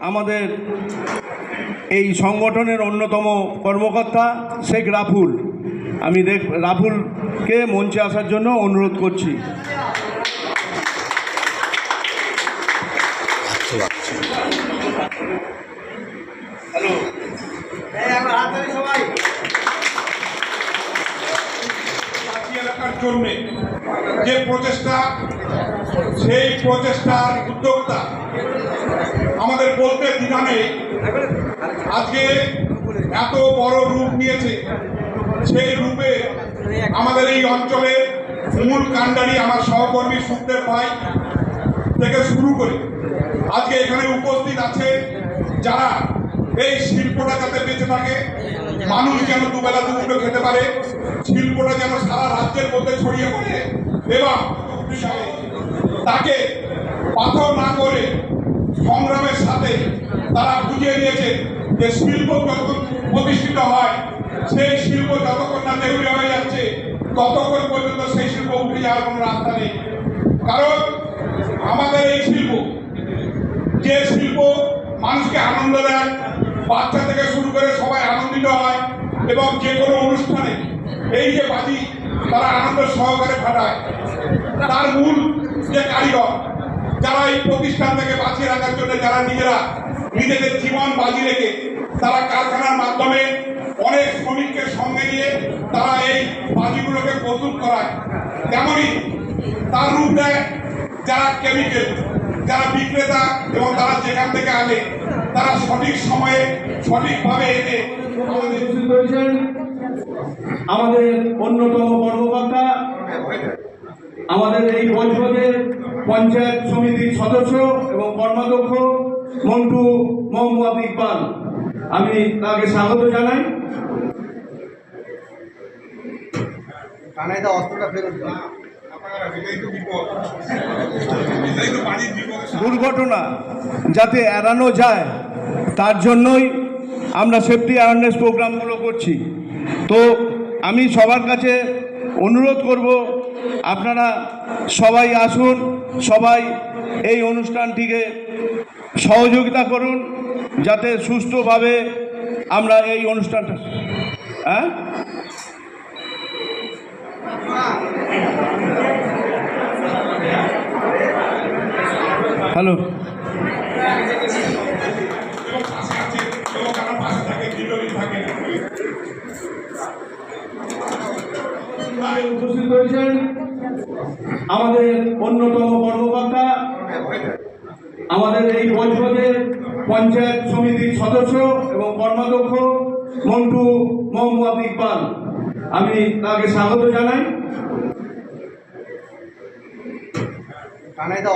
আমাদের এই সংগঠনের অন্যতম কর্মকর্তা শেখ রাফুল, আমি রাফুলকে মঞ্চে আসার জন্য অনুরোধ করছি। হ্যালো, এলাকার জন্য যে প্রচেষ্টা, সেই প্রচেষ্টার উদ্যোক্তা আমাদের বলতে দ্বিধা নেই। আজকে এত বড় রূপ নিয়েছে, সেই রূপে আমাদের এই অঞ্চলের মূল কাণ্ডারি আমার সহকর্মী সুখদেব ভাই থেকে শুরু করে আজকে এখানে উপস্থিত আছে যারা এই শিল্পটা যাতে বেঁচে থাকে, মানুষ যেন দুবেলা দুমুঠো খেতে পারে, শিল্পটা যেন সারা রাজ্যের মধ্যে ছড়িয়ে পড়ে এবং তাকে পাথর না করে সংগ্রামের সাথে তারা বুঝিয়ে দিয়েছে যে শিল্প যতক্ষণ প্রতিষ্ঠিত হয়, সেই শিল্প যতক্ষণ না দেউলিয়া হয়ে যাচ্ছে ততক্ষণ পর্যন্ত সেই শিল্প উঠে যাওয়ার কোনো রাস্তা নেই। কারণ আমাদের এই শিল্প, যে শিল্প মানুষকে আনন্দ দেয়, বাচ্চা থেকে শুরু করে সবাই আনন্দিত হয় এবং যে কোনো অনুষ্ঠানে এই যে বাজি তারা আনন্দ সহকারে ফাটায়, তার মূল যে কারিগর যারা এই প্রতিষ্ঠান থেকে বাঁচিয়ে রাখার জন্য যারা নিজেরা নিজেদের জীবন বাজি রেখে তারা কারখানার মাধ্যমে অনেক শ্রমিককে সঙ্গে নিয়ে তারা এই বাজিগুলোকে প্রস্তুত করায়, তেমনই তার রূপ দেয় যারা কেমিক্যাল, যারা বিক্রেতা এবং তারা যেখান থেকে আনে তারা সঠিক সময়ে সঠিকভাবে এনে আমাদের অন্যতম কর্মকর্তা, আমাদের এই বজবজের পঞ্চায়েত সমিতির সদস্য এবং কর্মাধ্যক্ষ মন্টু মোহাম্মদ ইকবাল, আমি তাকে স্বাগত জানাই। দুর্ঘটনা যাতে এড়ানো যায় তার জন্যই আমরা সেফটি অ্যাওয়ারনেস প্রোগ্রামগুলো করছি। তো আমি সবার কাছে অনুরোধ করব, আপনারা সবাই আসুন, সবাই এই অনুষ্ঠানটিকে সহযোগিতা করুন যাতে সুষ্ঠুভাবে আমরা এই অনুষ্ঠানটা হ্যালো উপস্থিত হয়েছেন আমাদের অন্যতম কর্মকর্তা, আমাদের এই বজবজের পঞ্চায়েত সমিতির সদস্য এবং কর্মাধ্যক্ষ মন্টু মোহাম্মদ ইকবাল, আমি তাকে স্বাগত জানাই।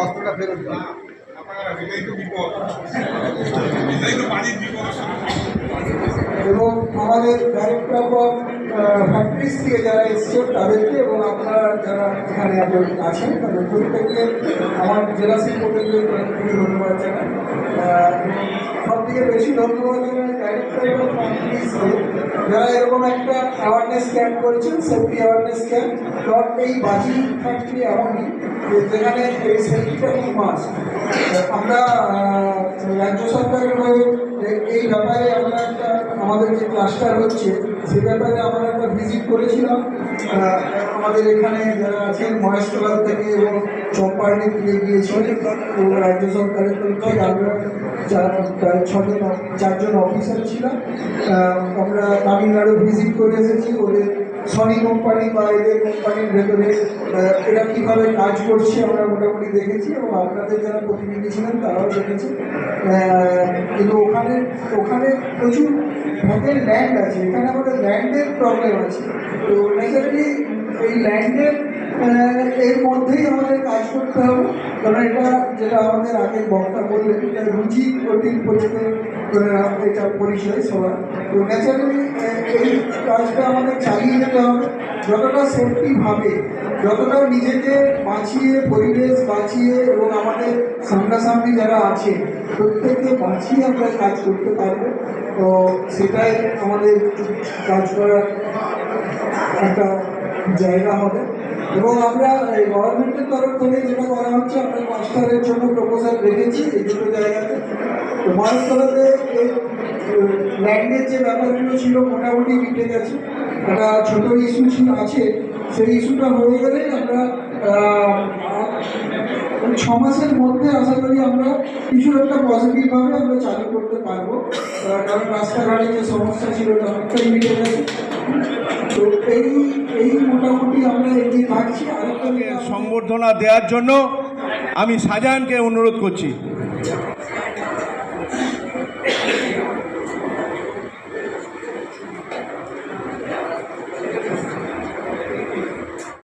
অস্ত্রটা ফেরত এবং আমাদের ডাইরেক্টর অফ ফ্যাক্টরিজ থেকে যারা এসছে তাদেরকে এবং আপনারা যারা এখানে আছেন তাদের প্রত্যেককে আমার জেলা শিল্পকেন্দ্রের তরফ থেকে ধন্যবাদ জানাই। সব থেকে বেশি ধন্যবাদ জানাই ডাইরেক্টর অফ ফ্যাক্টরিজকে, যারা এরকম একটা অ্যাওয়ারনেস ক্যাম্প করেছেন, সেফটি অ্যাওয়ারনেস ক্যাম্প। কারণ এই বাজি ফ্যাক্টরি এমনই যেখানে এই সেফটিটা খুব মাস্ট। আমরা রাজ্য সরকারের হয়ে এই ব্যাপারে আমরা একটা আমাদের যে ক্লাস্টার হচ্ছে সে ব্যাপারে আমরা একটা ভিজিট করেছিলাম। আমাদের এখানে যারা আছেন মহেশতলা থেকে এবং চম্পারণী থেকে গিয়েছিলেন, তো রাজ্য সরকারের তরফ থেকে আমরা প্রায় 4জন অফিসার ছিলাম। আমরা তামিলনাড়ু ভিজিট করে এসেছি, ওদের সনি কোম্পানি বা এদের কোম্পানির ভেতরে এরা কীভাবে কাজ করছে আমরা মোটামুটি দেখেছি এবং আপনাদের যারা প্রতিনিধি ছিলেন তারাও দেখেছি। কিন্তু ওখানে প্রচুর ভোটের ল্যান্ড আছে, এখানে আমাদের ল্যান্ডের প্রবলেম আছে। তো ন্যাচারালি এই ল্যান্ডের এর মধ্যেই আমাদের কাজ করতে হবে, কারণ এটা যেটা আমাদের আগে বক্তা বললেন এটা রুচি প্রোটিন পরিচয় এটা পরিচয় সবার। তো ন্যাচারালি এই কাজটা আমাদের চালিয়ে যেতে হবে যতটা সেফটিভাবে, যতটা নিজেকে বাঁচিয়ে, পরিবেশ বাঁচিয়ে এবং আমাদের সামনাসামনি যারা আছে প্রত্যেককে বাঁচিয়ে আমরা কাজ করতে পারবো। তো সেটাই আমাদের কাজ করার একটা জায়গা হবে। এবং আমরা গভর্নমেন্টের তরফ থেকে যেটা করা হচ্ছে, আমরা মাস্টারের জন্য প্রপোজাল রেখেছি এই দুটো জায়গাতে। তো মানবতলাতে এই ল্যান্ডের যে ব্যাপারগুলো ছিল মোটামুটি মিটে গেছে। একটা ছোটো ইস্যু ছিল আছে, সেই ইস্যুটা হয়ে গেলেই আমরা 6 মাসের মধ্যে আশা করি আমরা কিছু একটা পজিটিভভাবে আমরা চালু করতে পারবো, কারণ রাস্তাঘাটে যে সমস্যা ছিল ওটা অনেকটাই মিটে গেছে। তো এই মোটামুটি আমরা এগিয়ে থাকছি। আরেকটা সংবর্ধনা দেওয়ার জন্য আমি শাহজাহানকে অনুরোধ করছি।